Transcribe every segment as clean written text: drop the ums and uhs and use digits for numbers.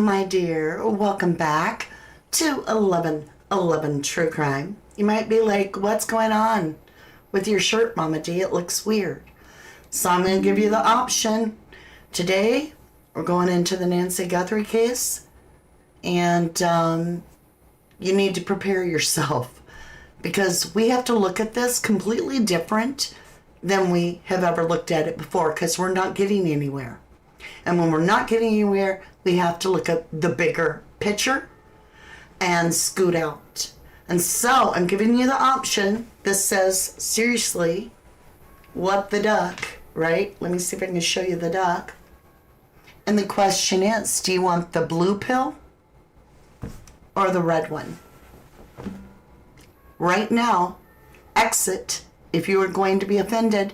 my dear. Welcome back to 1111 True Crime. You might be like, what's going on with your shirt, Mama D? It looks weird. So I'm going to give you the option. Today, we're going into the Nancy Guthrie case, and you need to prepare yourself because we have to look at this completely different than we have ever looked at it before because we're not getting anywhere. And when we're not getting anywhere, we have to look at the bigger picture and scoot out. And so I'm giving you the option. This says, seriously, what the duck, right? Let me see if I can show you the duck. And the question is, do you want the blue pill or the red one? Right now, exit if you are going to be offended,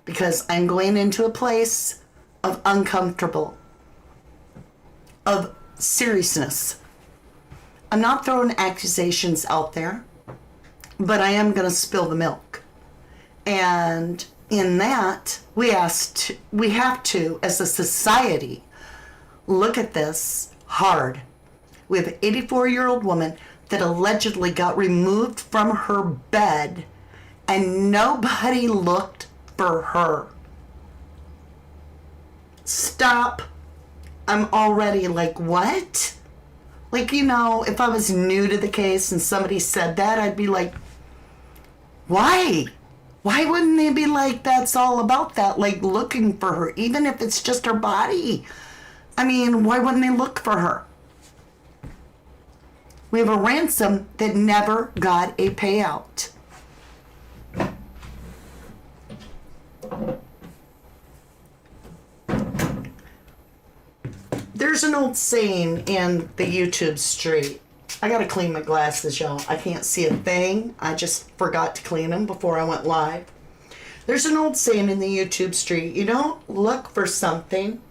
because I'm going into a place of uncomfortable, of seriousness. I'm not throwing accusations out there, but I am going to spill the milk. And in that, we have to, as a society, look at this hard. We have an 84-year-old woman that allegedly got removed from her bed and nobody looked for her. Stop. I'm already like, what? Like, you know, if I was new to the case and somebody said that, I'd be like, why? Why wouldn't they be like, that's all about that, like looking for her, even if it's just her body? I mean, why wouldn't they look for her? We have a ransom that never got a payout. There's an old saying in the YouTube street. I gotta clean my glasses, y'all. I can't see a thing. I just forgot to clean them before I went live. There's an old saying in the YouTube street. You don't look for something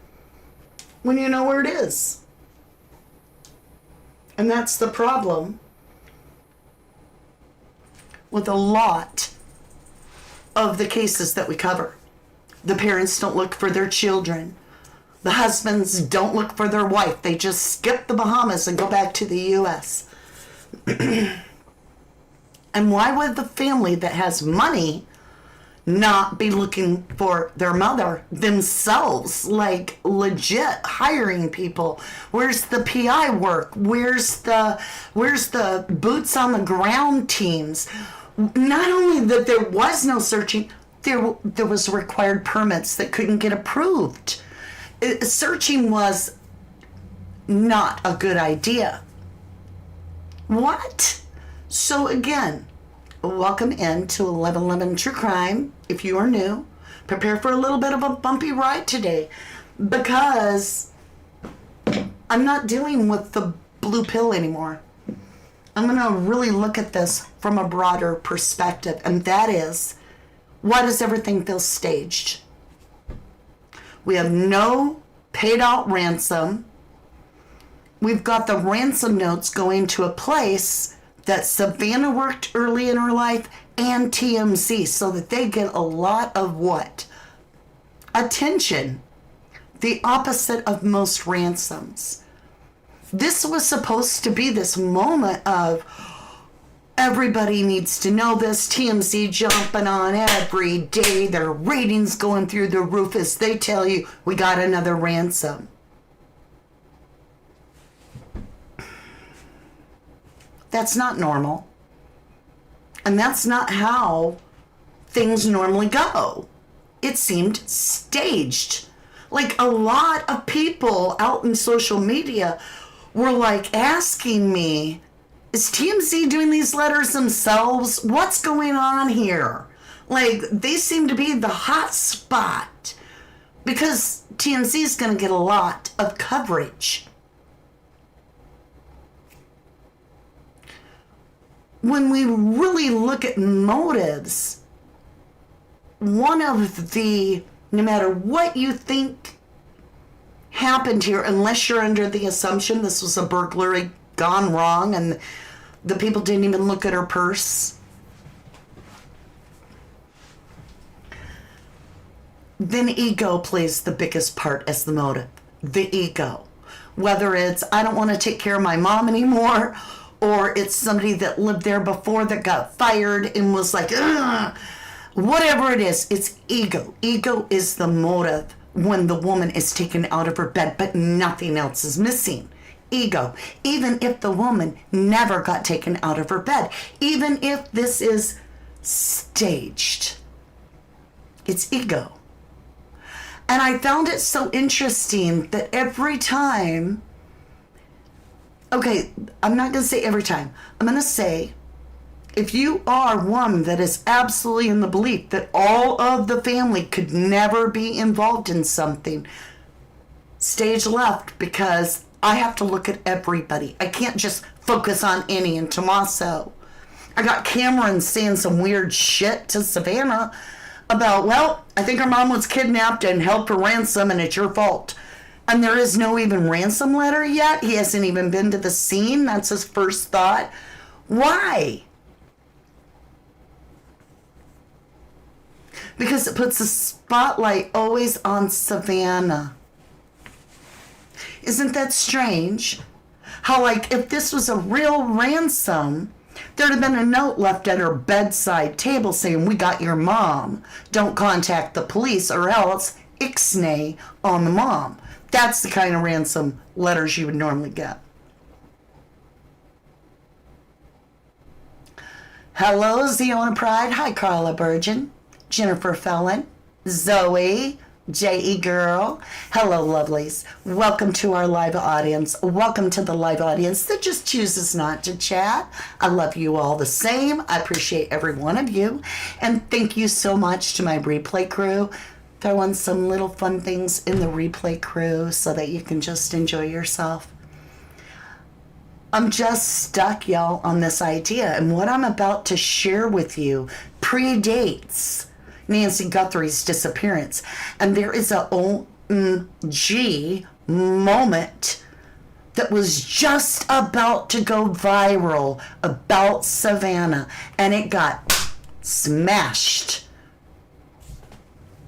when you know where it is. And that's the problem with a lot of the cases that we cover. The parents don't look for their children. The husbands don't look for their wife. They just skip the Bahamas and go back to the U.S. And why would the family that has money not be looking for their mother themselves? Like, legit hiring people. Where's the PI work? Where's the boots on the ground teams? Not only that there was no searching, there was required permits that couldn't get approved. Searching was not a good idea. What? So again, welcome into 1111 True Crime. If you are new, prepare for a little bit of a bumpy ride today, because I'm not dealing with the blue pill anymore. I'm going to really look at this from a broader perspective, and that is, why does everything feel staged? We have no paid out ransom. We've got the ransom notes going to a place that Savannah worked early in her life and Tmz, so that they get a lot of what? Attention. The opposite of most ransoms. This was supposed to be this moment of, everybody needs to know this. Tmz jumping on every day. Their ratings going through the roof as they tell you, we got another ransom. That's not normal. And that's not how things normally go. It seemed staged. Like, a lot of people out in social media were like asking me, is Tmz doing these letters themselves? What's going on here? Like, they seem to be the hot spot because Tmz is going to get a lot of coverage. When we really look at motives, one of the, no matter what you think happened here, unless you're under the assumption this was a burglary gone wrong and the people didn't even look at her purse, then ego plays the biggest part as the motive. The ego. Whether it's, I don't want to take care of my mom anymore, or it's somebody that lived there before that got fired and was like, ugh. Whatever it is, it's ego. Ego is the motive when the woman is taken out of her bed, but nothing else is missing. Ego. Even if the woman never got taken out of her bed, even if this is staged, it's ego. And I found it so interesting that every time, okay, I'm not going to say every time, I'm going to say, if you are one that is absolutely in the belief that all of the family could never be involved in something, stage left, because I have to look at everybody. I can't just focus on Annie and Tommaso. I got Cameron saying some weird shit to Savannah about, well, I think her mom was kidnapped and held for ransom and it's your fault. And there is no even ransom letter yet. He hasn't even been to the scene. That's his first thought. Why? Because it puts the spotlight always on Savannah. Isn't that strange? How, like, if this was a real ransom, there'd have been a note left at her bedside table saying, we got your mom. Don't contact the police or else ixnay on the mom. That's the kind of ransom letters you would normally get. Hello, Ziona Pride. Hi, Carla Burgeon. Jennifer Felon. Zoe. J.E. Girl. Hello, lovelies. Welcome to our live audience. Welcome to the live audience that just chooses not to chat. I love you all the same. I appreciate every one of you. And thank you so much to my replay crew. Throw in some little fun things in the replay crew so that you can just enjoy yourself. I'm just stuck, y'all, on this idea. And what I'm about to share with you predates Nancy Guthrie's disappearance. And there is a OMG moment that was just about to go viral about Savannah. And it got smashed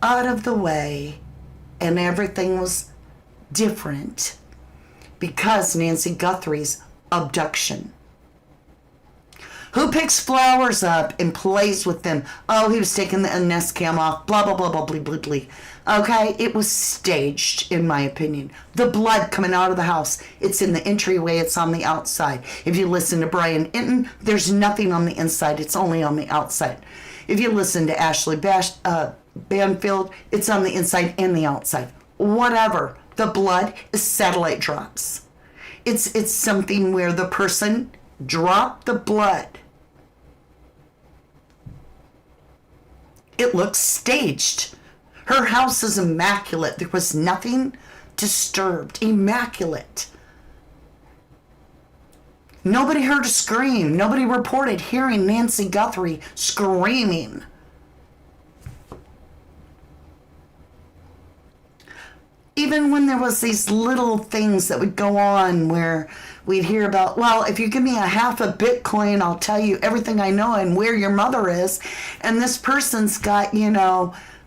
out of the way. And everything was different because Nancy Guthrie's abduction. Who picks flowers up and plays with them? Oh, he was taking the Nest Cam off. Blah, blah, blah, blah, blah, blah, blah. Okay, it was staged, in my opinion. The blood coming out of the house, it's in the entryway, it's on the outside. If you listen to Brian Inton, there's nothing on the inside, it's only on the outside. If you listen to Ashley Banfield, it's on the inside and the outside. Whatever. The blood is satellite drops. It's something where the person dropped the blood. It looks staged. Her house is immaculate. There was nothing disturbed. Immaculate. Nobody heard a scream. Nobody reported hearing Nancy Guthrie screaming. Even when there was these little things that would go on where we'd hear about, well, if you give me a half a Bitcoin, I'll tell you everything I know and where your mother is. And this person's got,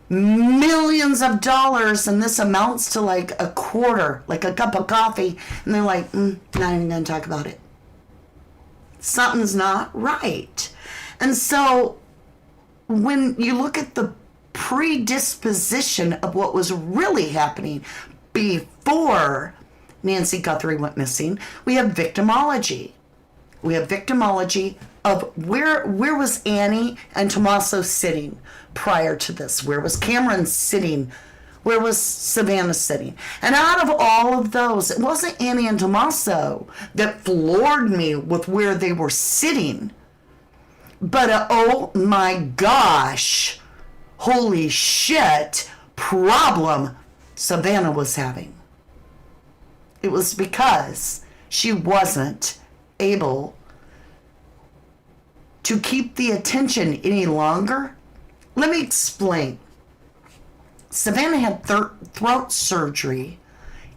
millions of dollars and this amounts to like a quarter, like a cup of coffee. And they're like, not even going to talk about it. Something's not right. And so when you look at the predisposition of what was really happening before Nancy Guthrie went missing, we have victimology. We have victimology of where was Annie and Tommaso sitting prior to this? Where was Cameron sitting? Where was Savannah sitting? And out of all of those, it wasn't Annie and Tommaso that floored me with where they were sitting. But oh my gosh, holy shit problem Savannah was having. It was because she wasn't able to keep the attention any longer. Let me explain. Savannah had throat surgery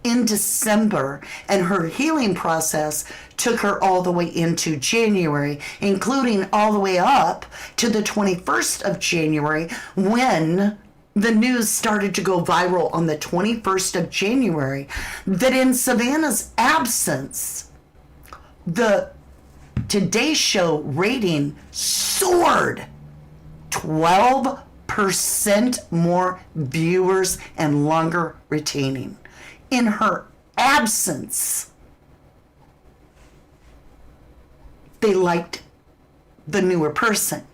in December, and her healing process took her all the way into January, including all the way up to the 21st of January when the news started to go viral on the 21st of January that in Savannah's absence, the Today Show rating soared 12% more viewers and longer retaining. In her absence, they liked the newer person.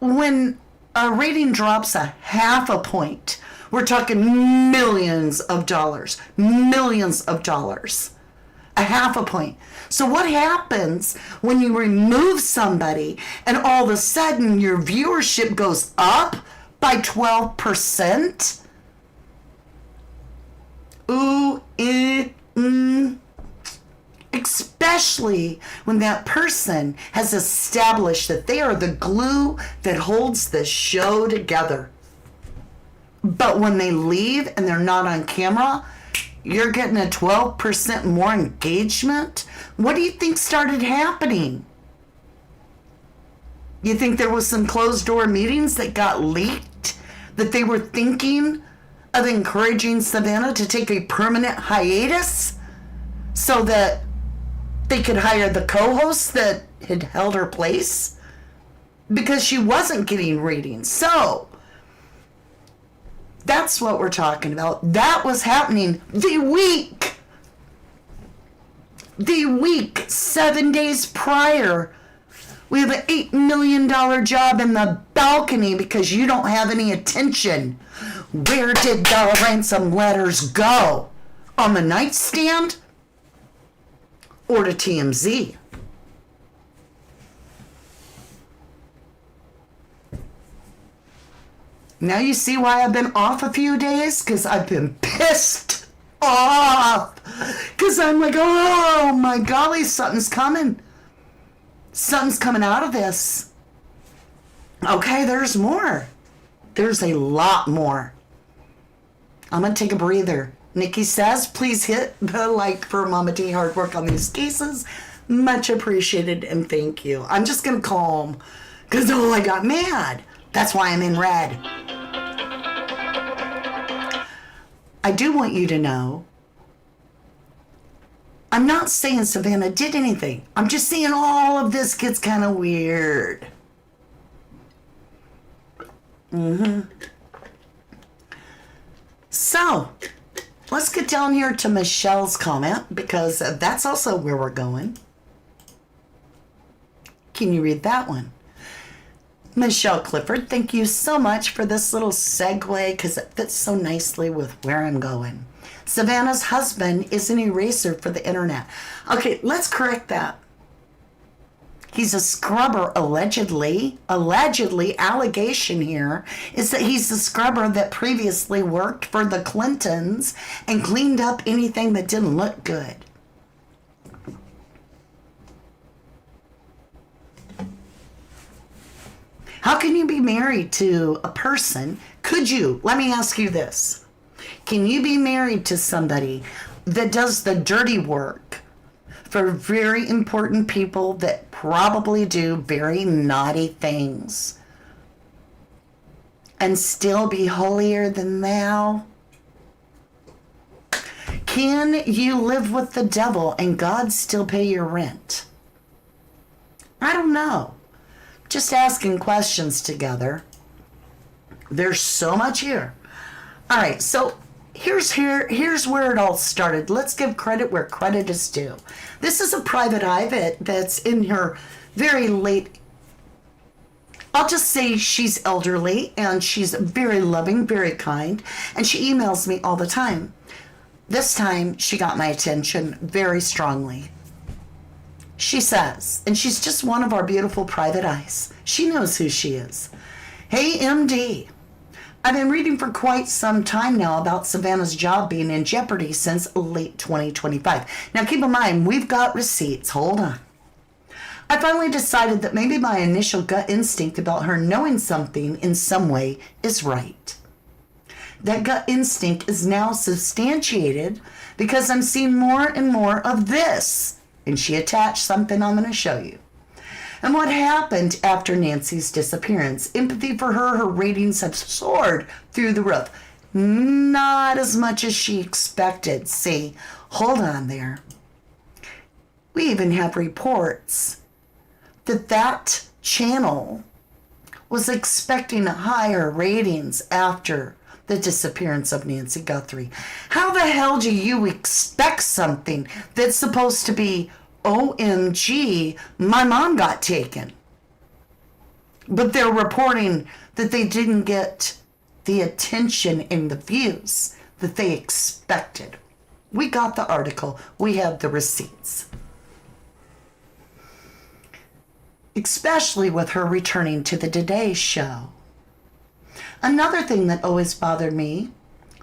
When a rating drops a half a point, we're talking millions of dollars, a half a point. So what happens when you remove somebody and all of a sudden your viewership goes up by 12%? Ooh, especially when that person has established that they are the glue that holds the show together. But when they leave and they're not on camera, you're getting a 12% more engagement? What do you think started happening? You think there was some closed door meetings that got leaked? That they were thinking of encouraging Savannah to take a permanent hiatus so that they could hire the co-host that had held her place? Because she wasn't getting ratings. So that's what we're talking about. That was happening the week 7 days prior. We have an $8 million job in the balcony because you don't have any attention. Where did the ransom letters go? On the nightstand? Or to TMZ? Now you see why I've been off a few days? Because I've been pissed off. Because I'm like, oh my golly, something's coming. Something's coming out of this. Okay, there's more. There's a lot more. I'm going to take a breather. Nikki says, please hit the like for Mama D hard work on these cases. Much appreciated and thank you. I'm just going to calm because I got mad. That's why I'm in red. I do want you to know, I'm not saying Savannah did anything. I'm just saying all of this gets kind of weird. So, let's get down here to Michelle's comment because that's also where we're going. Can you read that one? Michelle Clifford, thank you so much for this little segue because it fits so nicely with where I'm going. Savannah's husband is an eraser for the internet. Okay, let's correct that. He's a scrubber, allegedly. Allegation here is that he's the scrubber that previously worked for the Clintons and cleaned up anything that didn't look good. How can you be married to a person? Could you? Let me ask you this. Can you be married to somebody that does the dirty work for very important people that probably do very naughty things and still be holier than thou? Can you live with the devil and God still pay your rent? I don't know. Just asking questions together. There's so much here. All right, so here's where it all started. Let's give credit where credit is due. This is a private eye that's in her very late. I'll just say she's elderly and she's very loving, very kind, and she emails me all the time. This time she got my attention very strongly. She says, and she's just one of our beautiful private eyes. She knows who she is. Hey, MD. I've been reading for quite some time now about Savannah's job being in jeopardy since late 2025. Now, keep in mind, we've got receipts. Hold on. I finally decided that maybe my initial gut instinct about her knowing something in some way is right. That gut instinct is now substantiated because I'm seeing more and more of this. And she attached something I'm going to show you. And what happened after Nancy's disappearance? Empathy for her ratings have soared through the roof. Not as much as she expected. See, hold on there. We even have reports that channel was expecting higher ratings after the disappearance of Nancy Guthrie. How the hell do you expect something that's supposed to be, OMG, my mom got taken? But they're reporting that they didn't get the attention and the views that they expected. We got the article. We have the receipts. Especially with her returning to the Today Show. Another thing that always bothered me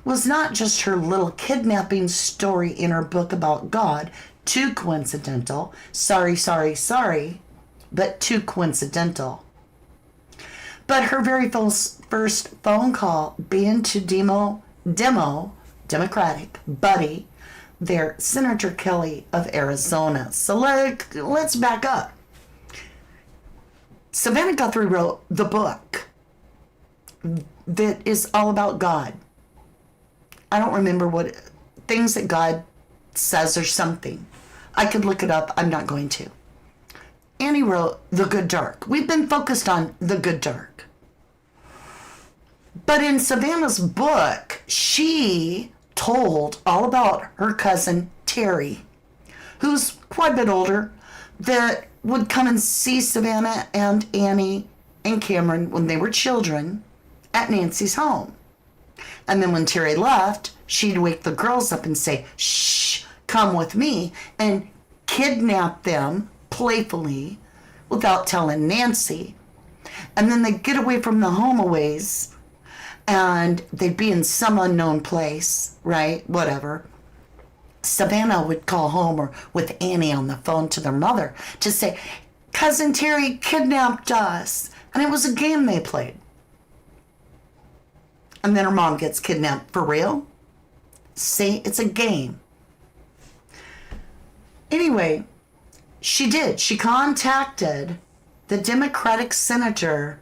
was not just her little kidnapping story in her book about God, too coincidental, sorry, but too coincidental. But her very first phone call being to Democratic buddy, their Senator Kelly of Arizona. So let's back up. Savannah Guthrie wrote the book that is all about God. I don't remember what things that God says or something. I could look it up. I'm not going to. Annie wrote The Good Dark. We've been focused on The Good Dark. But in Savannah's book, she told all about her cousin Terry, who's quite a bit older, that would come and see Savannah and Annie and Cameron when they were children at Nancy's home. And then when Terry left, she'd wake the girls up and say, shh, come with me, and kidnap them playfully without telling Nancy. And then they'd get away from the home a ways, and they'd be in some unknown place, right? Whatever. Savannah would call home or with Annie on the phone to their mother to say, Cousin Terry kidnapped us. And it was a game they played. And then her mom gets kidnapped for real. See, it's a game. Anyway, she did. She contacted the Democratic Senator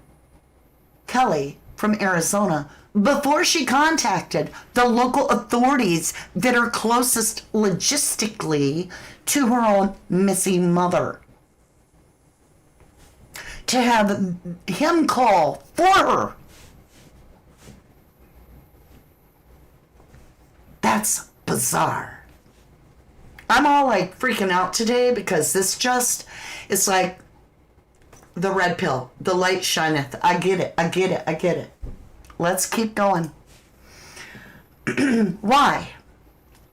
Kelly from Arizona before she contacted the local authorities that are closest logistically to her own missing mother. To have him call for her. That's bizarre. I'm all like freaking out today because this just, it's like the red pill. The light shineth. I get it. Let's keep going. Why?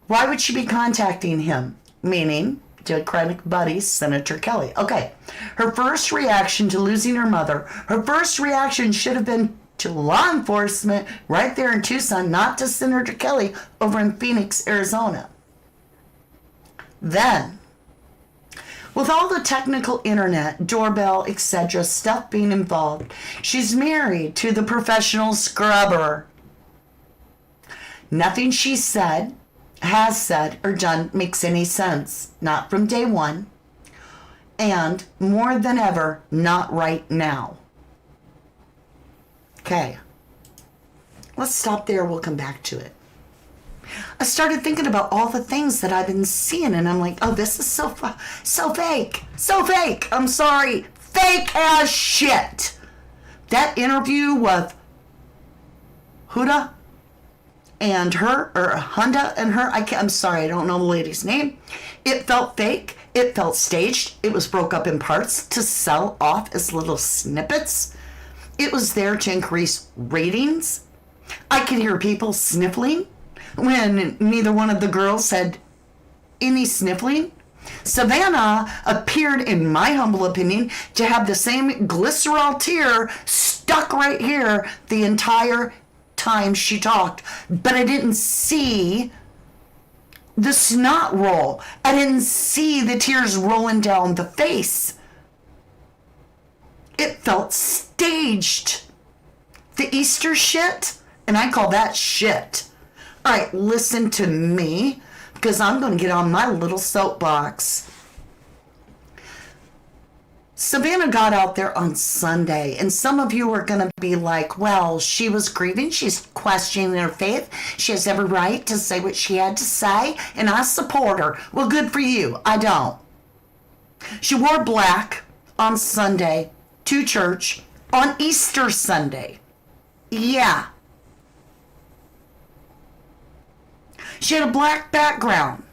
Why would she be contacting him? Meaning, Democratic buddy, Senator Kelly. Okay. Her first reaction to losing her mother, her first reaction should have been to law enforcement right there in Tucson, not to Senator Kelly over in Phoenix, Arizona. Then, with all the technical internet, doorbell, etc. stuff being involved, she's married to the professional scrubber. Nothing she said, has said, or done makes any sense. Not from day one. And more than ever, not right now. Okay. Let's stop there. We'll come back to it. I started thinking about all the things that I've been seeing, and I'm like, oh, this is so fake. So fake. I'm sorry. Fake as shit. That interview with Huda and her, or Hunda and her, I'm sorry, I don't know the lady's name. It felt fake. It felt staged. It was broke up in parts to sell off as little snippets. It was there to increase ratings. I could hear people sniffling when neither one of the girls said any sniffling. Savannah appeared, in my humble opinion, to have the same glycerol tear stuck right here the entire time she talked. But I didn't see the snot roll. I didn't see the tears rolling down the face. It felt staged. The Easter shit, and I call that shit. All right, listen to me, because I'm going to get on my little soapbox. Savannah got out there on Sunday, and some of you are going to be like, well, she was grieving. She's questioning her faith. She has every right to say what she had to say, and I support her. Well, good for you. I don't. She wore black on Sunday to church on Easter Sunday. Yeah. She had a black background.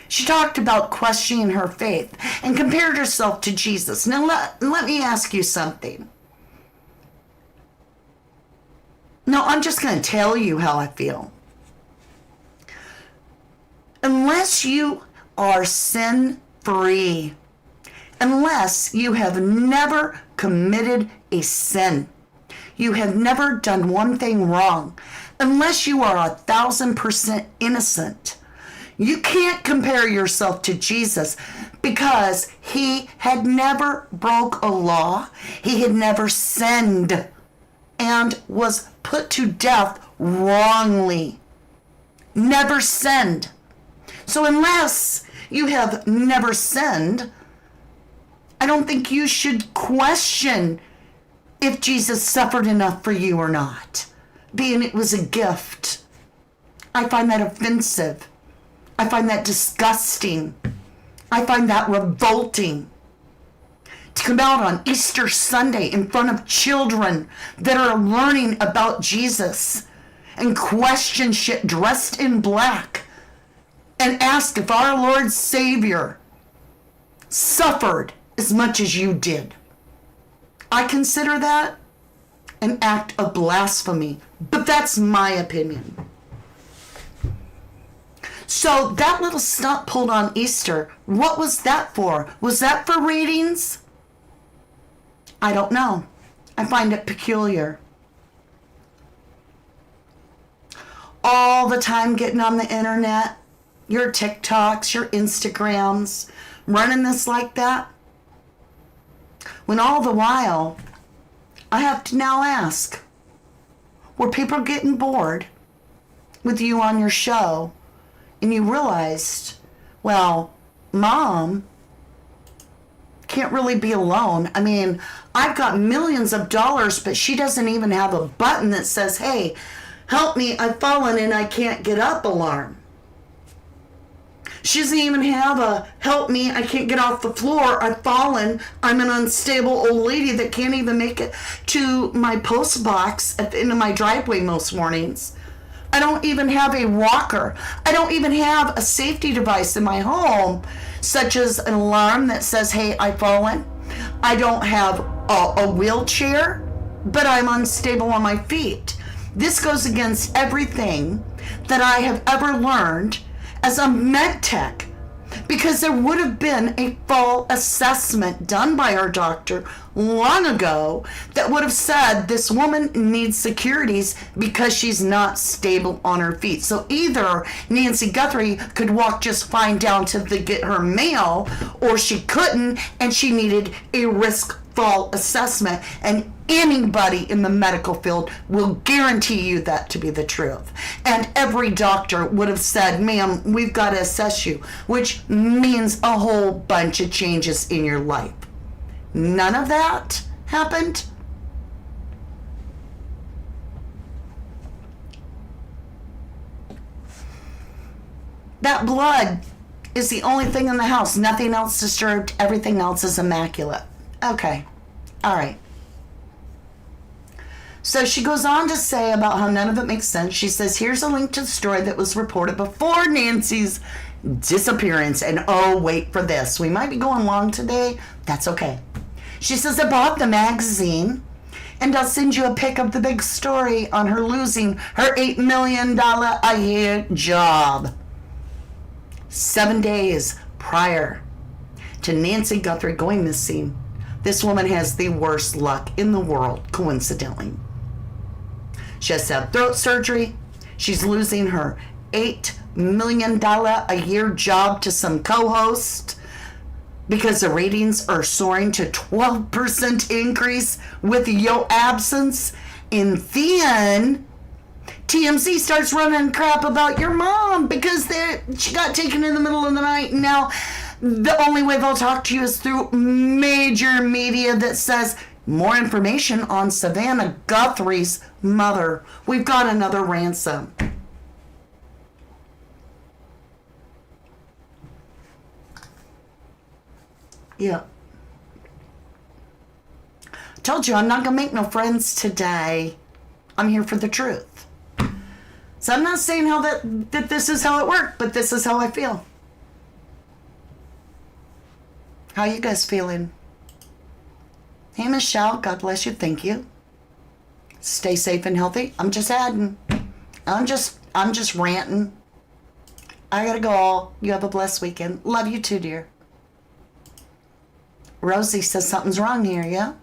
She talked about questioning her faith and compared herself to Jesus. Now, let me ask you something. No, I'm just going to tell you how I feel. Unless you are sin-free, unless you have never committed a sin, you have never done one thing wrong, unless you are 1,000% innocent, you can't compare yourself to Jesus, because he had never broke a law. He had never sinned and was put to death wrongly. Never sinned. So unless you have never sinned, I don't think you should question if Jesus suffered enough for you or not, being it was a gift. I find that offensive. I find that disgusting. I find that revolting. To come out on Easter Sunday in front of children that are learning about Jesus and question shit dressed in black and ask if our Lord Savior suffered as much as you did. I consider that an act of blasphemy, but that's my opinion. So that little stunt pulled on Easter, what was that for? Was that for ratings? I don't know. I find it peculiar. All the time getting on the internet, your TikToks, your Instagrams, running this like that. When all the while, I have to now ask, were people getting bored with you on your show? And you realized, well, Mom can't really be alone. I mean, I've got millions of dollars, but she doesn't even have a button that says, hey, help me, I've fallen and I can't get up alarm. She doesn't even have a help me, I can't get off the floor, I've fallen, I'm an unstable old lady that can't even make it to my post box at the end of my driveway most mornings. I don't even have a walker. I don't even have a safety device in my home, such as an alarm that says, hey, I've fallen. I don't have a wheelchair, but I'm unstable on my feet. This goes against everything that I have ever learned as a med tech, because there would have been a full assessment done by our doctor long ago that would have said this woman needs securities because she's not stable on her feet. So either Nancy Guthrie could walk just fine down to get her mail, or she couldn't and she needed a risk fall assessment, and anybody in the medical field will guarantee you that to be the truth. And every doctor would have said, ma'am, we've got to assess you, which means a whole bunch of changes in your life. None of that happened. That blood is the only thing in the house. Nothing else disturbed. Everything else is immaculate. Okay. All right. So she goes on to say about how none of it makes sense. She says, here's a link to the story that was reported before Nancy's disappearance. And oh, wait for this. We might be going long today. That's okay. She says, I bought the magazine, and I'll send you a pic of the big story on her losing her $8 million a year job. 7 days prior to Nancy Guthrie going missing, this woman has the worst luck in the world, coincidentally. She has to have throat surgery. She's losing her $8 million a year job to some co-host because the ratings are soaring to 12% increase with your absence. And then TMZ starts running crap about your mom because she got taken in the middle of the night, and now The only way they'll talk to you is through major media that says more information on Savannah Guthrie's mother. We've got another ransom. Yeah. Told you I'm not going to make no friends today. I'm here for the truth. So I'm not saying how that this is how it worked, but this is how I feel. How you guys feeling? Hey, Michelle, God bless you. Thank you. Stay safe and healthy. I'm just adding. I'm just ranting. I gotta go. You have a blessed weekend. Love you too, dear. Rosie says something's wrong here, yeah?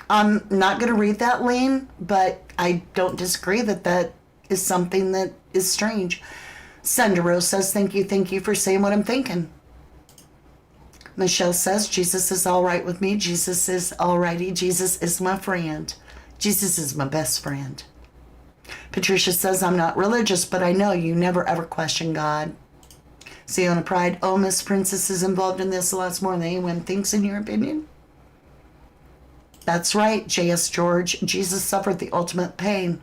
I'm not going to read that, Lane, but I don't disagree that is something that is strange. Sandra Rose says, thank you for saying what I'm thinking. Michelle says, Jesus is all right with me. Jesus is alrighty. Jesus is my friend. Jesus is my best friend. Patricia says, I'm not religious, but I know you never ever question God. Sienna Pride, oh, Miss Princess is involved in this lots more than anyone thinks, in your opinion? That's right, J.S. George. Jesus suffered the ultimate pain.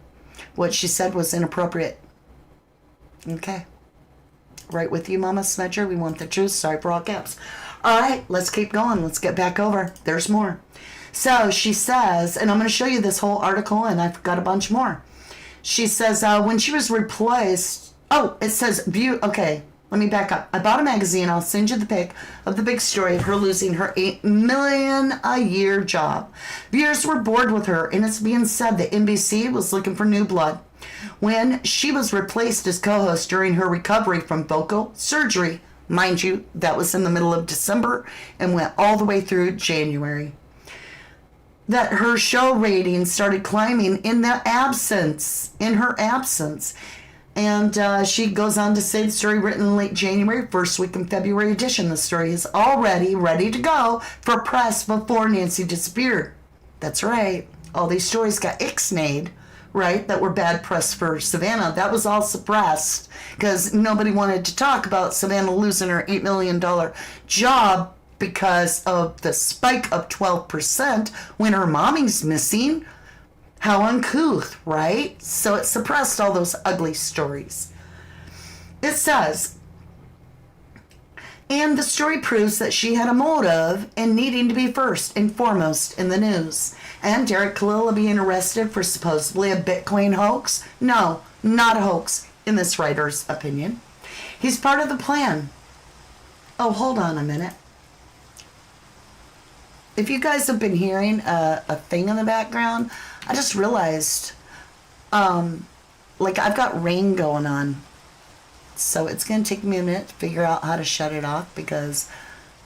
What she said was inappropriate. Okay. Right with you, Mama Smedger. We want the truth. Sorry for all caps. All right, let's keep going. Let's get back over. There's more. So she says, and I'm going to show you this whole article, and I've got a bunch more. She says, when she was replaced, it says, okay. Let me back up. I bought a magazine. I'll send you the pic of the big story of her losing her $8 million a year job. Viewers were bored with her, and it's being said that NBC was looking for new blood. When she was replaced as co-host during her recovery from vocal surgery, mind you, that was in the middle of December and went all the way through January, that her show ratings started climbing in her absence. And she goes on to say the story written in late January, first week in February edition. The story is already ready to go for press before Nancy disappeared. That's right. All these stories got ixnayed, right, that were bad press for Savannah. That was all suppressed because nobody wanted to talk about Savannah losing her $8 million job because of the spike of 12% when her mommy's missing. How uncouth, right? So it suppressed all those ugly stories. It says, and the story proves that she had a motive in needing to be first and foremost in the news. And Derek Kalila being arrested for supposedly a Bitcoin hoax? No, not a hoax, in this writer's opinion. He's part of the plan. Oh, hold on a minute. If you guys have been hearing a thing in the background, I just realized, I've got rain going on. So it's going to take me a minute to figure out how to shut it off because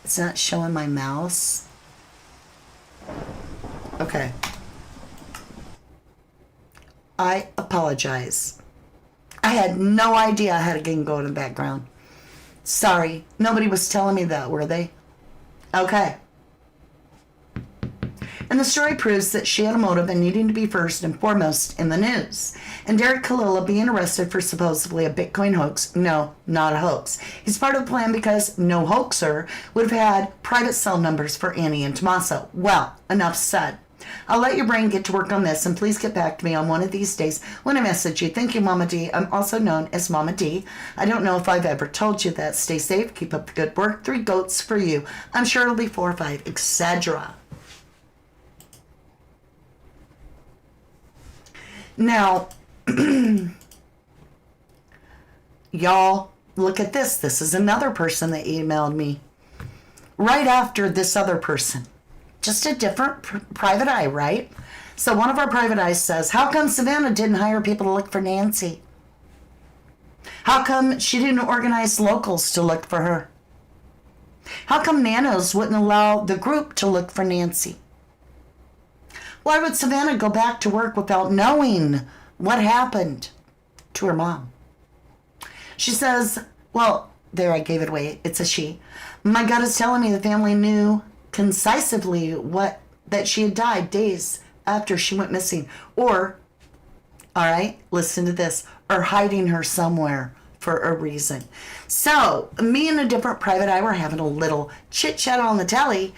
it's not showing my mouse. Okay. I apologize. I had no idea I had a game going in the background. Sorry. Nobody was telling me that, were they? Okay. And the story proves that she had a motive in needing to be first and foremost in the news. And Derek Kalila being arrested for supposedly a Bitcoin hoax? No, not a hoax. He's part of the plan because no hoaxer would have had private cell numbers for Annie and Tommaso. Well, enough said. I'll let your brain get to work on this, and please get back to me on one of these days when I message you. Thank you, Mama D. I'm also known as Mama D. I don't know if I've ever told you that. Stay safe. Keep up the good work. 3 goats for you. I'm sure it'll be 4 or 5, etc. Now, y'all, look at this. This is another person that emailed me right after this other person. Just a different private eye, right? So one of our private eyes says, how come Savannah didn't hire people to look for Nancy? How come she didn't organize locals to look for her? How come Nanos wouldn't allow the group to look for Nancy? Why would Savannah go back to work without knowing what happened to her mom? She says, well, there, I gave it away. It's a she. My gut is telling me the family knew concisely that she had died days after she went missing. Or, all right, listen to this, or hiding her somewhere for a reason. So, me and a different private eye were having a little chit chat on the telly,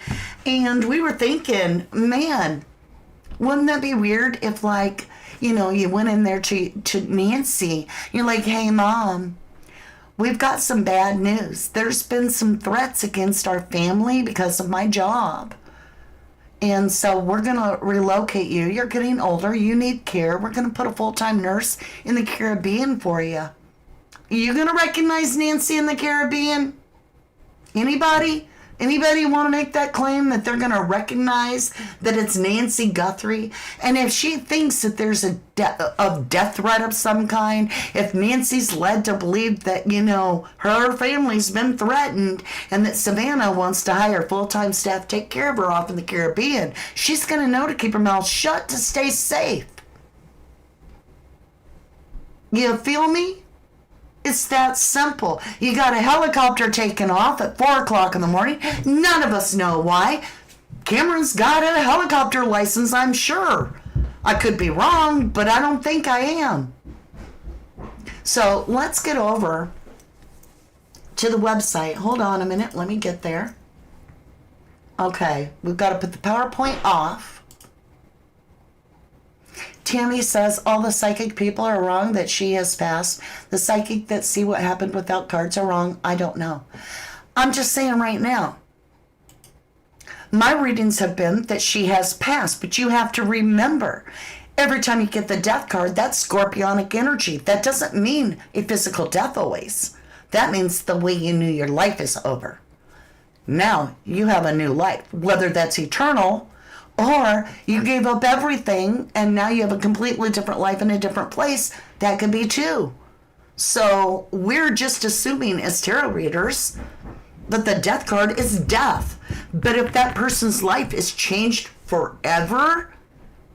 and we were thinking, man, wouldn't that be weird if, like, you know, you went in there to Nancy, you're like, hey, Mom, we've got some bad news. There's been some threats against our family because of my job. And so we're going to relocate you. You're getting older. You need care. We're going to put a full-time nurse in the Caribbean for you. You going to recognize Nancy in the Caribbean? Anybody? Anybody want to make that claim that they're going to recognize that it's Nancy Guthrie? And if she thinks that there's a death threat of some kind, if Nancy's led to believe that, you know, her family's been threatened and that Savannah wants to hire full-time staff to take care of her off in the Caribbean, she's going to know to keep her mouth shut to stay safe. You feel me? It's that simple. You got a helicopter taking off at 4 o'clock in the morning. None of us know why. Cameron's got a helicopter license, I'm sure. I could be wrong, but I don't think I am. So let's get over to the website. Hold on a minute. Let me get there. Okay, we've got to put the PowerPoint off. Tammy says all the psychic people are wrong that she has passed. The psychic that see what happened without cards are wrong. I don't know. I'm just saying right now. My readings have been that she has passed, but you have to remember, every time you get the death card, that's scorpionic energy. That doesn't mean a physical death always. That means the way you knew your life is over. Now you have a new life, whether that's eternal or you gave up everything and now you have a completely different life in a different place. That could be too. So we're just assuming as tarot readers that the death card is death. But if that person's life is changed forever,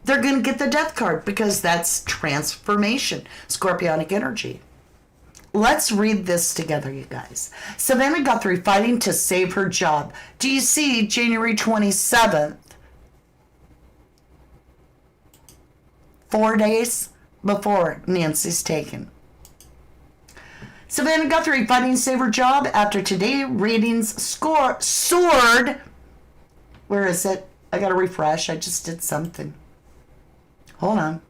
they're going to get the death card because that's transformation, scorpionic energy. Let's read this together, you guys. Savannah Guthrie fighting to save her job. Do you see January 27th? 4 days before Nancy's taken. Savannah Guthrie fighting to save her job after today ratings soared. Where is it? I gotta refresh. I just did something. Hold on.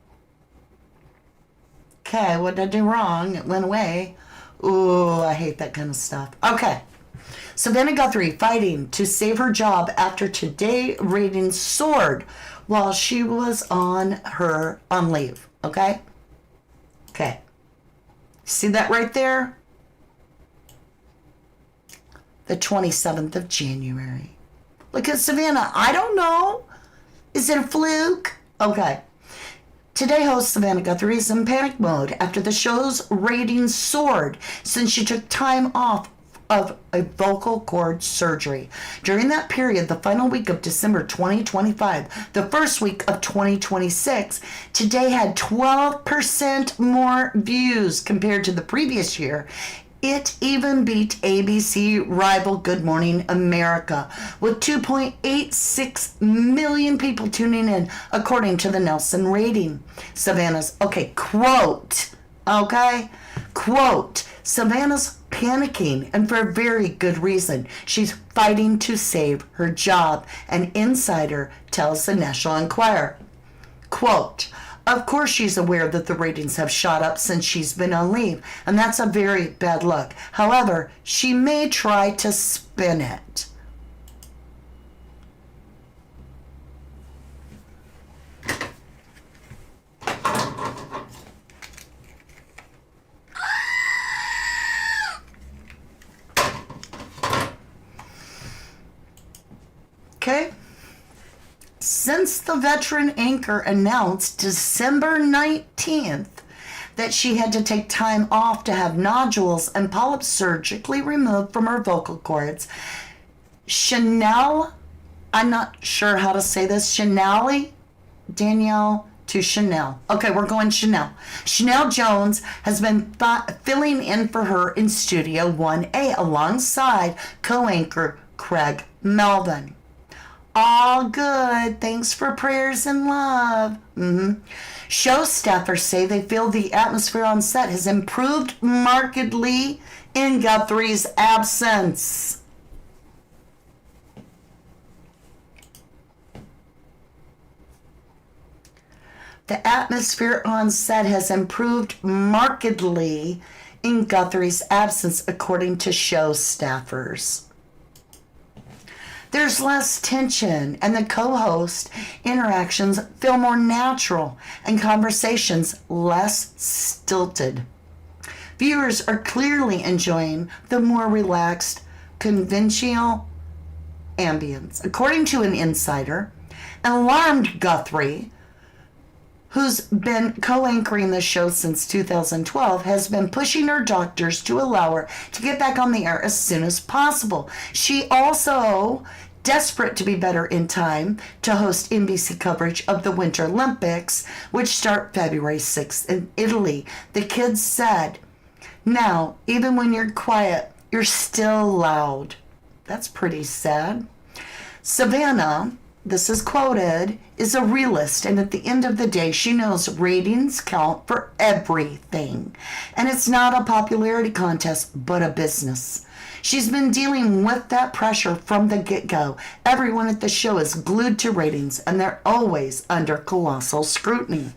Okay, what did I do wrong? It went away. Ooh, I hate that kind of stuff. Okay. Savannah Guthrie fighting to save her job after today ratings soared while she was on leave. Okay? Okay. See that right there? The 27th of January. Look at Savannah. I don't know. Is it a fluke? Okay. Today host Savannah Guthrie is in panic mode after the show's ratings soared since she took time off of a vocal cord surgery. During that period, the final week of December 2025, the first week of 2026, Today had 12% more views compared to the previous year. It even beat ABC rival Good Morning America with 2.86 million people tuning in, according to the Nelson rating. Savannah's, quote, Savannah's panicking, and for a very good reason. She's fighting to save her job, an insider tells the National Enquirer. Quote, of course she's aware that the ratings have shot up since she's been on leave, and that's a very bad look. However, she may try to spin it. Okay. Since the veteran anchor announced December 19th that she had to take time off to have nodules and polyps surgically removed from her vocal cords, Chanel, I'm not sure how to say this, Danielle to Chanel. Okay, we're going Chanel. Chanel Jones has been filling in for her in Studio 1A alongside co-anchor Craig Melvin. All good. Thanks for prayers and love. Show staffers say they feel the atmosphere on set has improved markedly in Guthrie's absence. The atmosphere on set has improved markedly in Guthrie's absence, according to show staffers. There's less tension, and the co-host interactions feel more natural, and conversations less stilted. Viewers are clearly enjoying the more relaxed, conventional ambience. According to an insider, alarmed Guthrie, who's been co-anchoring the show since 2012, has been pushing her doctors to allow her to get back on the air as soon as possible. She also, desperate to be better in time to host NBC coverage of the Winter Olympics, which start February 6th in Italy. The kids said, "Now, even when you're quiet, you're still loud." That's pretty sad. Savannah, this is quoted, is a realist, and at the end of the day, she knows ratings count for everything. And it's not a popularity contest, but a business. She's been dealing with that pressure from the get-go. Everyone at the show is glued to ratings, and they're always under colossal scrutiny.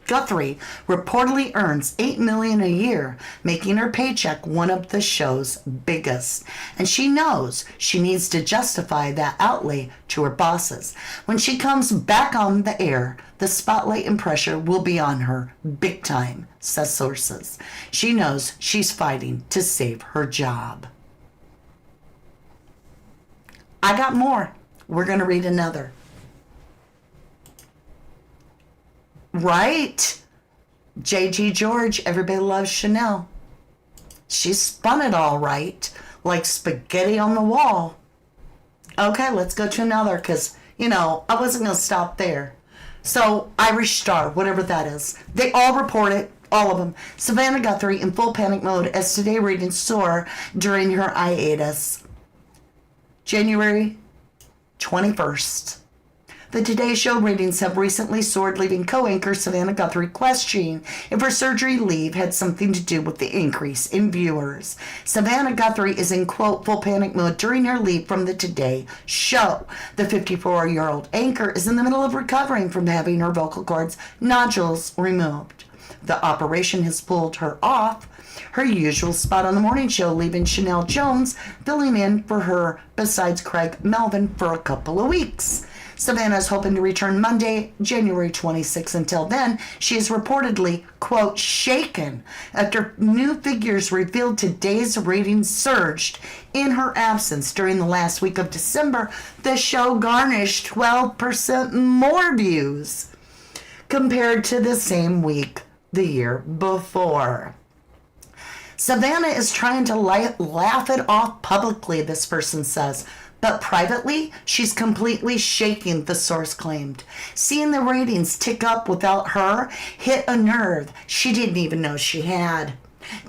Guthrie reportedly earns $8 million a year, making her paycheck one of the show's biggest. And she knows she needs to justify that outlay to her bosses. When she comes back on the air, the spotlight and pressure will be on her big time, says sources. She knows she's fighting to save her job. I got more. We're going to read another. Right? J.G. George, everybody loves Chanel. She spun it all right, like spaghetti on the wall. Okay, let's go to another, because, I wasn't going to stop there. So, Irish Star, whatever that is. They all report it, all of them. Savannah Guthrie in full panic mode as Today ratings soar during her hiatus. January 21st. The Today Show ratings have recently soared, leaving co-anchor Savannah Guthrie questioning if her surgery leave had something to do with the increase in viewers. Savannah Guthrie is in, quote, full panic mode during her leave from the Today Show. The 54-year-old anchor is in the middle of recovering from having her vocal cords nodules removed. The operation has pulled her off her usual spot on the morning show, leaving Chanel Jones filling in for her besides Craig Melvin for a couple of weeks. Savannah is hoping to return Monday, January 26. Until then, she is reportedly, quote, shaken after new figures revealed today's ratings surged in her absence. During the last week of December, the show garnished 12% more views compared to the same week the year before. Savannah is trying to laugh it off publicly, this person says. But privately, she's completely shaking, the source claimed. Seeing the ratings tick up without her hit a nerve she didn't even know she had.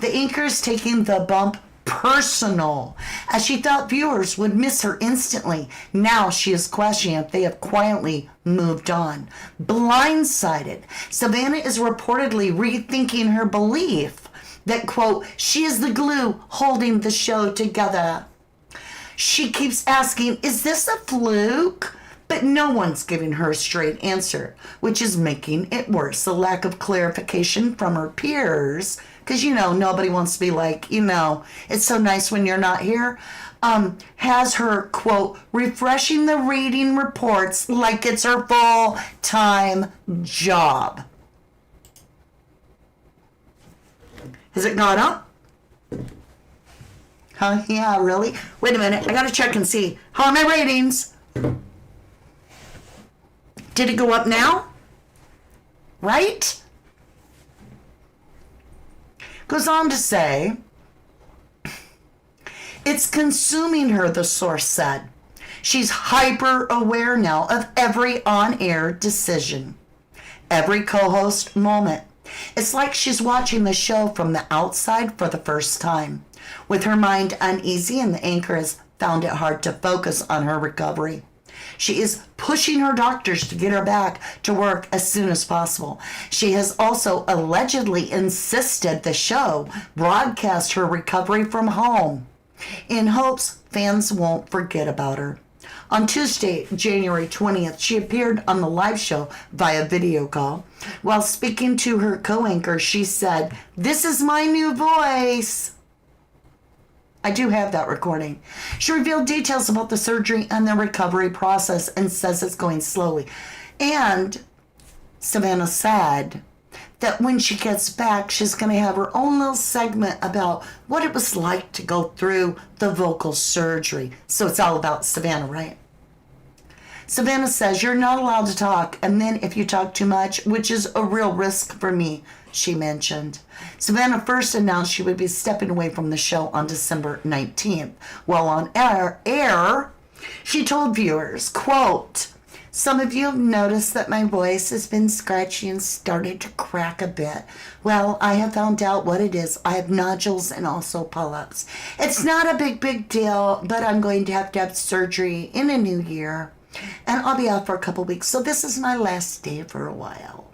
The anchor is taking the bump personal, as she thought viewers would miss her instantly. Now she is questioning if they have quietly moved on. Blindsided, Savannah is reportedly rethinking her belief that, quote, she is the glue holding the show together. She keeps asking, is this a fluke? But no one's giving her a straight answer, which is making it worse. The lack of clarification from her peers, because, nobody wants to be like, it's so nice when you're not here, has her, quote, refreshing the rating reports like it's her full-time job. Has it gone up? Huh? Yeah, really? Wait a minute. I gotta check and see. How are my ratings? Did it go up now? Right? Goes on to say, it's consuming her, the source said. She's hyper aware now of every on-air decision, every co-host moment. It's like she's watching the show from the outside for the first time. With her mind uneasy, and the anchor has found it hard to focus on her recovery. She is pushing her doctors to get her back to work as soon as possible. She has also allegedly insisted the show broadcast her recovery from home in hopes fans won't forget about her. On Tuesday, January 20th, she appeared on the live show via video call. While speaking to her co-anchor, she said, "This is my new voice." I do have that recording. She revealed details about the surgery and the recovery process and says it's going slowly. And Savannah said that when she gets back, she's going to have her own little segment about what it was like to go through the vocal surgery. So it's all about Savannah, right? Savannah says, "You're not allowed to talk, and then if you talk too much, which is a real risk for me," she mentioned. Savannah first announced she would be stepping away from the show on December 19th. While on air, she told viewers, quote, "Some of you have noticed that my voice has been scratchy and started to crack a bit. Well, I have found out what it is. I have nodules and also polyps. It's not a big deal, but I'm going to have surgery in a new year. And I'll be out for a couple weeks, so this is my last day for a while."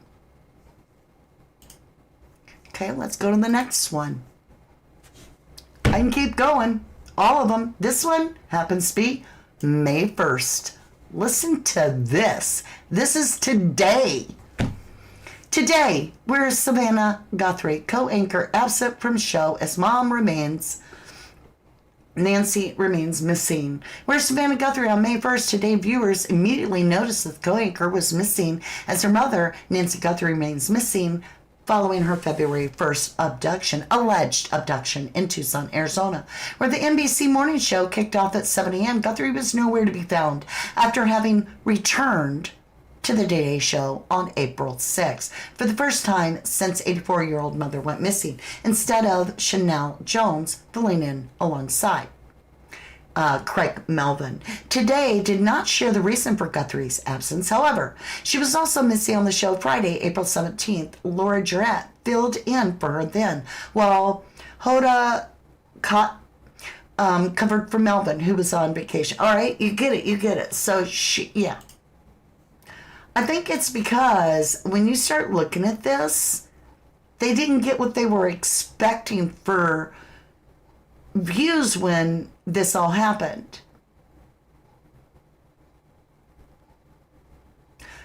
Okay, let's go to the next one. I can keep going. All of them. This one happens to be May 1st. Listen to this. This is today. Today, where is Savannah Guthrie, co-anchor, absent from show as Nancy remains missing. Where's Savannah Guthrie on May 1st? Today, viewers immediately noticed that the co-anchor was missing as her mother, Nancy Guthrie, remains missing following her February 1st alleged abduction in Tucson, Arizona, where the NBC morning show kicked off at 7 a.m. Guthrie was nowhere to be found after having returned to the Day Show on April 6th for the first time since 84-year-old mother went missing, instead of Chanel Jones filling in alongside Craig Melvin. Today did not share the reason for Guthrie's absence. However, she was also missing on the show Friday, April 17th. Laura Jarrett filled in for her then, while Hoda covered for Melvin, who was on vacation. All right, you get it. So yeah. I think it's because when you start looking at this, they didn't get what they were expecting for views when this all happened.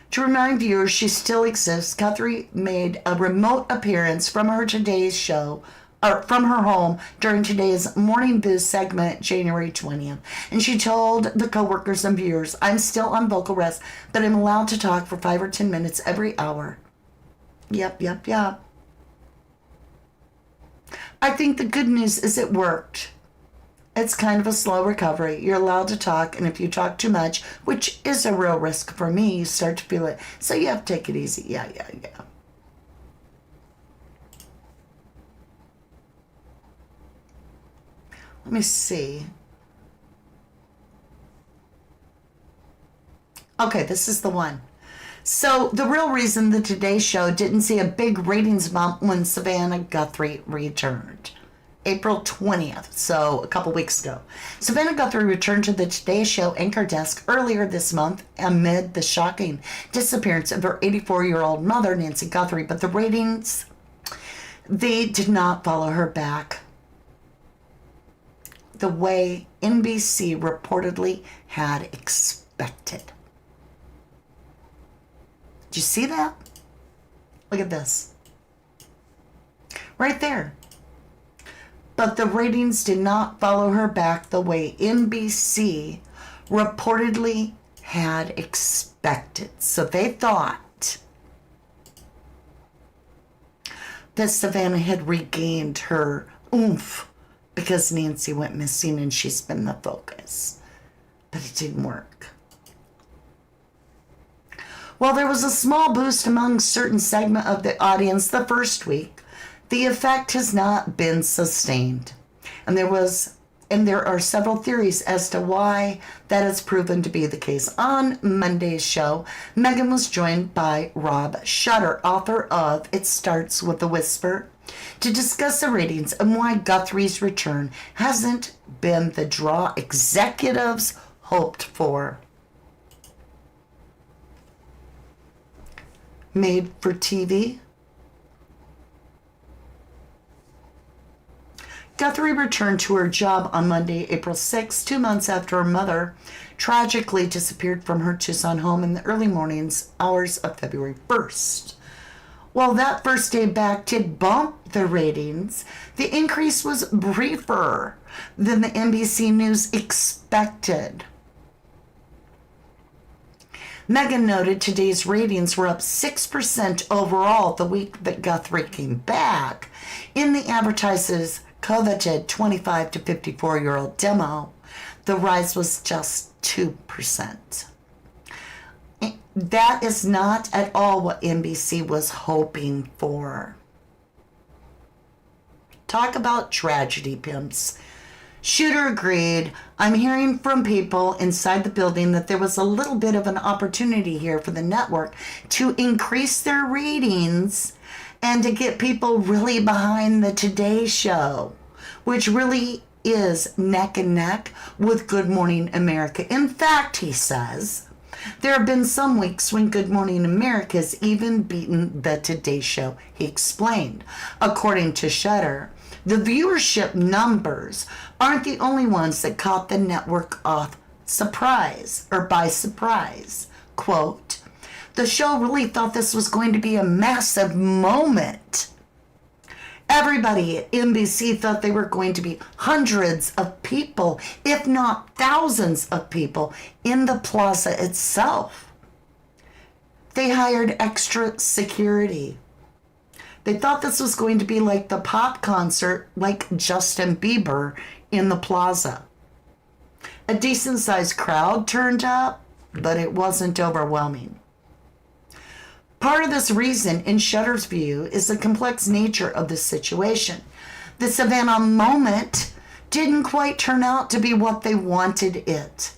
To remind viewers she still exists, Guthrie made a remote appearance from her today's show, or from her home during today's Morning Boost segment, January 20th. And she told the co-workers and viewers, "I'm still on vocal rest, but I'm allowed to talk for 5 or 10 minutes every hour." Yep. I think the good news is it worked. It's kind of a slow recovery. You're allowed to talk, and if you talk too much, which is a real risk for me, you start to feel it. So you have to take it easy. Yeah. Let me see. Okay, this is the one. So the real reason the Today Show didn't see a big ratings bump when Savannah Guthrie returned. April 20th, so a couple weeks ago. Savannah Guthrie returned to the Today Show anchor desk earlier this month amid the shocking disappearance of her 84-year-old mother, Nancy Guthrie, but the ratings, they did not follow her back the way NBC reportedly had expected. Did you see that? Look at this. Right there. But the ratings did not follow her back the way NBC reportedly had expected. So they thought that Savannah had regained her oomph because Nancy went missing and she's been the focus. But it didn't work. While there was a small boost among certain segment of the audience the first week, the effect has not been sustained. And there are several theories as to why that has proven to be the case. On Monday's show, Megan was joined by Rob Shutter, author of It Starts With a Whisper, to discuss the ratings and why Guthrie's return hasn't been the draw executives hoped for. made for TV? Guthrie returned to her job on Monday, April 6, 2 months after her mother tragically disappeared from her Tucson home in the early mornings hours of February 1st. While that first day back did bump the ratings, the increase was briefer than the NBC News expected. Megan noted today's ratings were up 6% overall the week that Guthrie came back. In the advertiser's coveted 25 to 54-year-old demo, the rise was just 2%. That is not at all what NBC was hoping for. Talk about tragedy, pimps. Shooter agreed. I'm hearing from people inside the building that there was a little bit of an opportunity here for the network to increase their ratings and to get people really behind the Today Show, which really is neck and neck with Good Morning America. In fact, he says, there have been some weeks when Good Morning America has even beaten the Today Show, he explained. According to Shudder, the viewership numbers aren't the only ones that caught the network off surprise or by surprise. Quote, the show really thought this was going to be a massive moment. Everybody at NBC thought they were going to be hundreds of people, if not thousands of people, in the plaza itself. They hired extra security. They thought this was going to be like the pop concert, like Justin Bieber in the plaza. A decent-sized crowd turned up, but it wasn't overwhelming. Part of this reason, in Shudder's view, is the complex nature of this situation. The Savannah moment didn't quite turn out to be what they wanted it,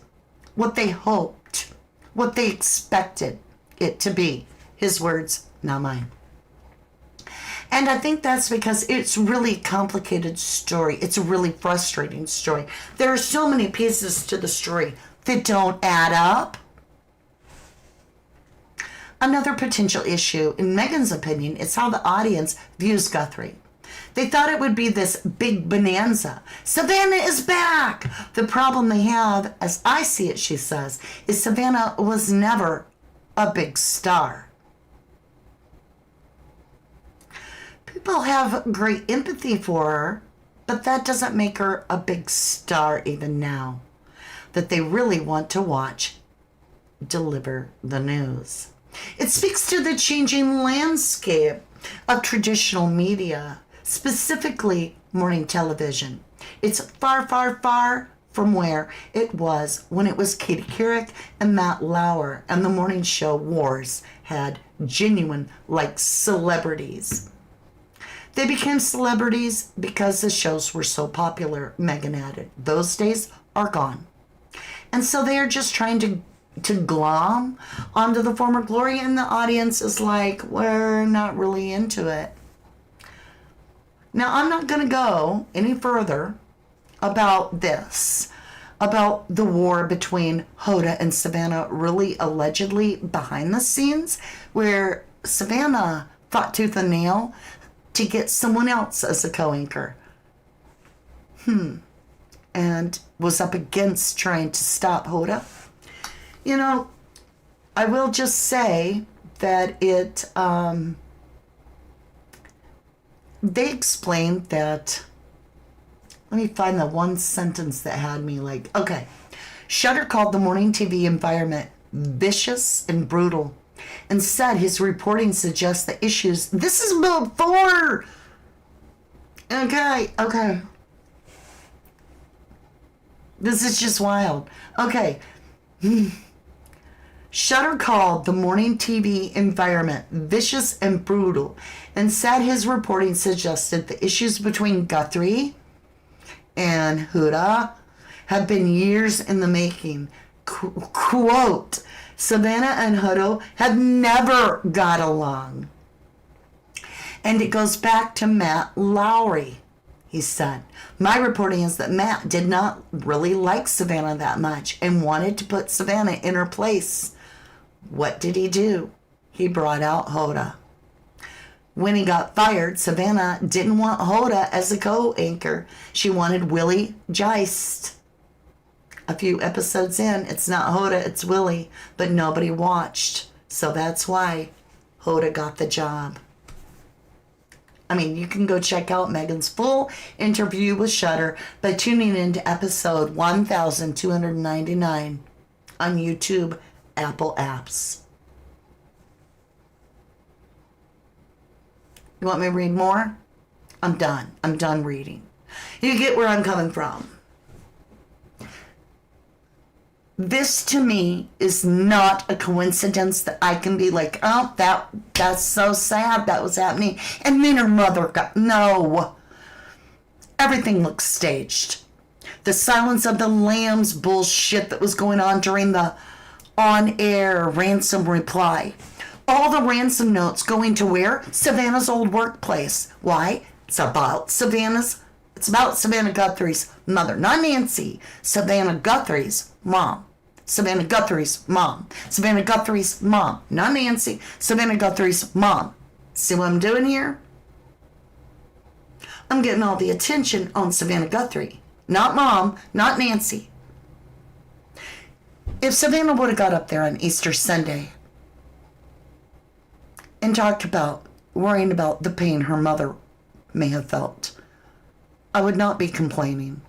what they hoped, what they expected it to be. His words, not mine. And I think that's because it's really a complicated story. It's a really frustrating story. There are so many pieces to the story that don't add up. Another potential issue, in Megan's opinion, is how the audience views Guthrie. They thought it would be this big bonanza. Savannah is back! The problem they have, as I see it, she says, is Savannah was never a big star. People have great empathy for her, but that doesn't make her a big star even now, that they really want to watch deliver the news. It speaks to the changing landscape of traditional media, specifically morning television. It's far, far, far from where it was when it was Katie Couric and Matt Lauer and the morning show Wars had genuine, like, celebrities. They became celebrities because the shows were so popular, Megan added. Those days are gone. And so they are just trying to glom onto the former glory, and the audience is like, we're not really into it. Now, I'm not going to go any further about this, about the war between Hoda and Savannah, really allegedly behind the scenes, where Savannah fought tooth and nail to get someone else as a co-anchor. And was up against trying to stop Hoda. You know, I will just say that they explained that, let me find the one sentence that had me like, okay. Shudder called the morning TV environment vicious and brutal and said his reporting suggests the issues, this is before, okay. This is just wild. Okay. Shudder called the morning TV environment vicious and brutal and said his reporting suggested the issues between Guthrie and Hoda have been years in the making. Quote, Savannah and Hoda have never got along. And it goes back to Matt Lowry, he said. My reporting is that Matt did not really like Savannah that much and wanted to put Savannah in her place. What did he do? he brought out Hoda. When he got fired, Savannah didn't want Hoda as a co-anchor. She wanted Willie Geist. A few episodes in, it's not Hoda, it's Willie, but nobody watched. So that's why Hoda got the job. I mean, you can go check out Megan's full interview with Shudder by tuning into episode 1299 on YouTube, Apple apps. You want me to read more? I'm done. I'm done reading. You get where I'm coming from. This to me is not a coincidence that I can be like, oh, that's so sad that was happening. And then her mother got, no. Everything looks staged. The Silence of the Lambs bullshit that was going on during the on-air Ransom reply. All the ransom notes going to where? Savannah's old workplace. Why? It's about Savannah Guthrie's mother, not Nancy. Savannah Guthrie's mom. Savannah Guthrie's mom. Savannah Guthrie's mom, not Nancy. Savannah Guthrie's mom. See what I'm doing here? I'm getting all the attention on Savannah Guthrie. Not mom, not Nancy. If Savannah would have got up there on Easter Sunday and talked about worrying about the pain her mother may have felt, I would not be complaining.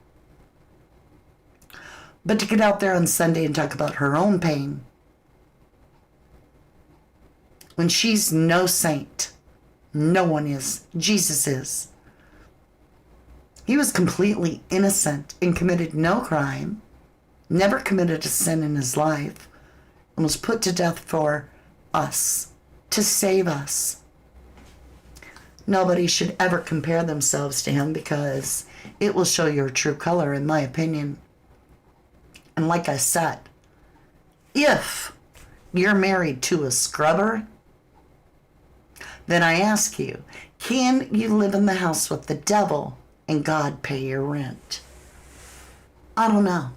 But to get out there on Sunday and talk about her own pain, when she's no saint, no one is, Jesus is. He was completely innocent and committed no crime, never committed a sin in his life, and was put to death for us, to save us. Nobody should ever compare themselves to him because it will show your true color, in my opinion. And like I said, if you're married to a scrubber, then I ask you, can you live in the house with the devil and God pay your rent? I don't know.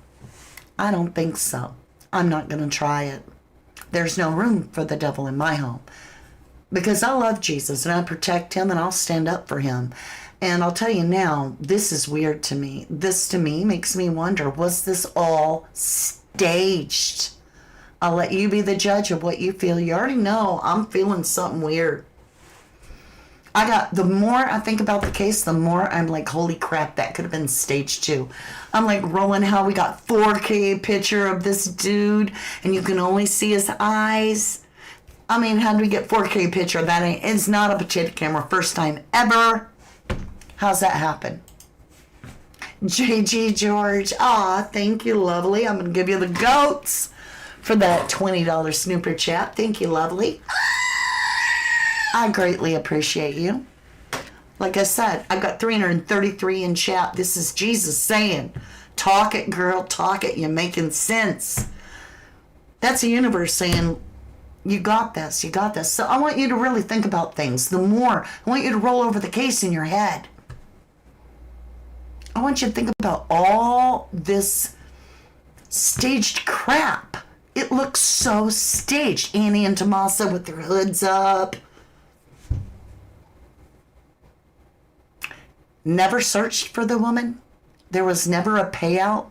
I don't think so. I'm not going to try it. There's no room for the devil in my home because I love Jesus and I protect him and I'll stand up for him. And I'll tell you now, this is weird to me. This to me makes me wonder, was this all staged? I'll let you be the judge of what you feel. You already know I'm feeling something weird. The more I think about the case, the more I'm like, holy crap, that could have been staged too. I'm like rolling how we got 4K picture of this dude and you can only see his eyes. I mean, how do we get 4K picture? It's not a potato camera, first time ever. How's that happen? JG George. Thank you, lovely. I'm going to give you the goats for that $20 snooper chat. Thank you, lovely. I greatly appreciate you. Like I said, I've got 333 in chat. This is Jesus saying, talk it, girl, talk it. You're making sense. That's the universe saying, you got this, you got this. So I want you to really think about things. I want you to roll over the case in your head. I want you to think about all this staged crap. It looks so staged. Annie and Tomasa with their hoods up. Never searched for the woman. There was never a payout.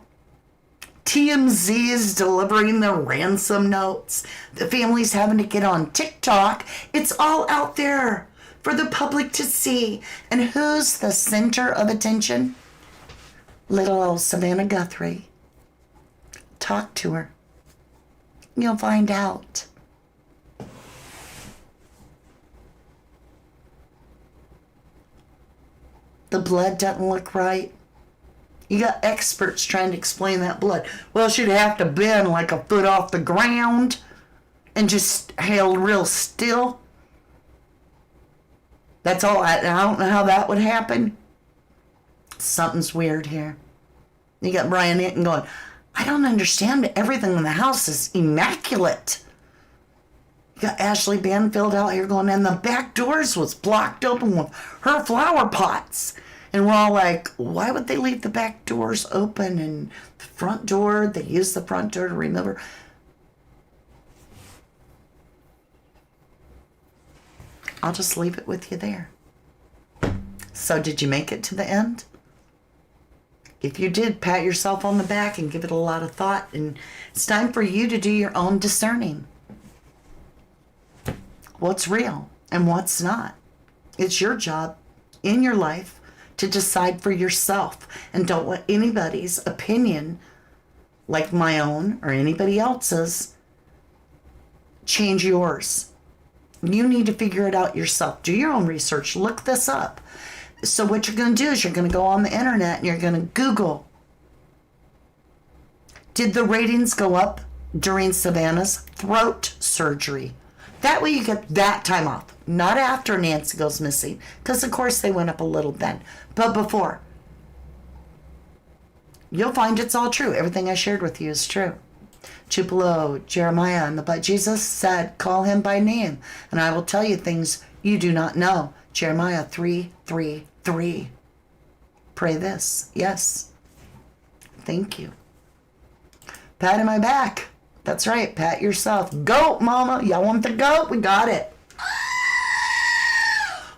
TMZ is delivering the ransom notes. The family's having to get on TikTok. It's all out there for the public to see. And who's the center of attention? Little old Savannah Guthrie. Talk to her. You'll find out. The blood doesn't look right. You got experts trying to explain that blood. Well, she'd have to bend like a foot off the ground and just held real still. That's all. I don't know how that would happen. Something's weird here. You got Brian Hinton going, I don't understand. Everything in the house is immaculate. You got Ashley Banfield out here going, and the back doors was blocked open with her flower pots. And we're all like, why would they leave the back doors open? And the front door, they use the front door to remove her. I'll just leave it with you there. So did you make it to the end? If you did, pat yourself on the back and give it a lot of thought. And it's time for you to do your own discerning. What's real and what's not. It's your job in your life to decide for yourself. And don't let anybody's opinion, like my own or anybody else's, change yours. You need to figure it out yourself. Do your own research. Look this up. So what you're going to do is you're going to go on the internet and you're going to Google, did the ratings go up during Savannah's throat surgery? That way you get that time off. Not after Nancy goes missing, because of course they went up a little then, but before. You'll find it's all true. Everything I shared with you is true. Tupelo, Jeremiah, and the but Jesus said, call him by name, and I will tell you things you do not know. Jeremiah 3:3. Pray this. Yes. Thank you. Pat on my back. That's right. Pat yourself. Goat, mama. Y'all want the goat? We got it.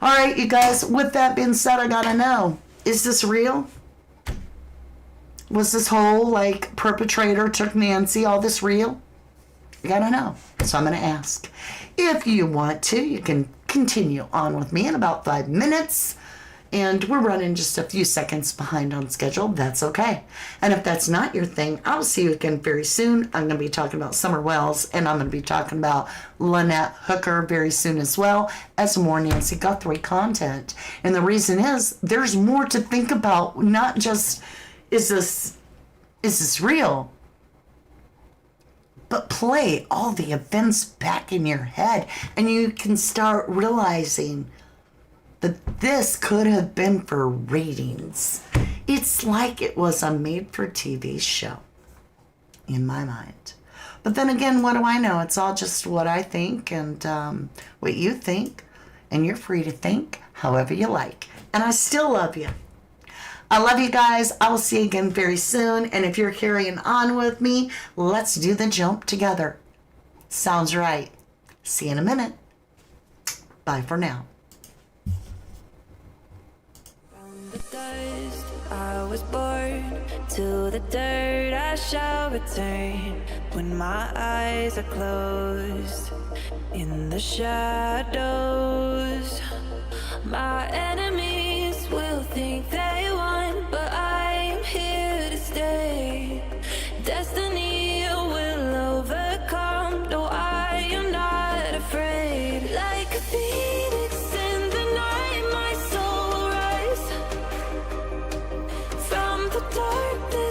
All right, you guys. With that being said, I gotta know. Is this real? Was this whole, perpetrator took Nancy, all this real? I gotta know. So I'm gonna ask. If you want to, you can continue on with me in about 5 minutes. And we're running just a few seconds behind on schedule. That's okay. And if that's not your thing, I'll see you again very soon. I'm going to be talking about Summer Wells, and I'm going to be talking about Lynette Hooker very soon as well as more Nancy Guthrie content. And the reason is there's more to think about. Not just, is this real? But play all the events back in your head, and you can start realizing that this could have been for ratings. It's like it was a made-for-TV show, in my mind. But then again, what do I know? It's all just what I think and what you think, and you're free to think however you like. And I still love you. I love you guys. I will see you again very soon. And if you're carrying on with me, let's do the jump together. Sounds right. See you in a minute. Bye for now. The dust I was born, to the dirt I shall return. When my eyes are closed, in the shadows, my enemies will think they won, but I am here to stay. Destiny will overcome, no, I am not afraid. Like a phoenix in the night, my soul will rise from the darkness.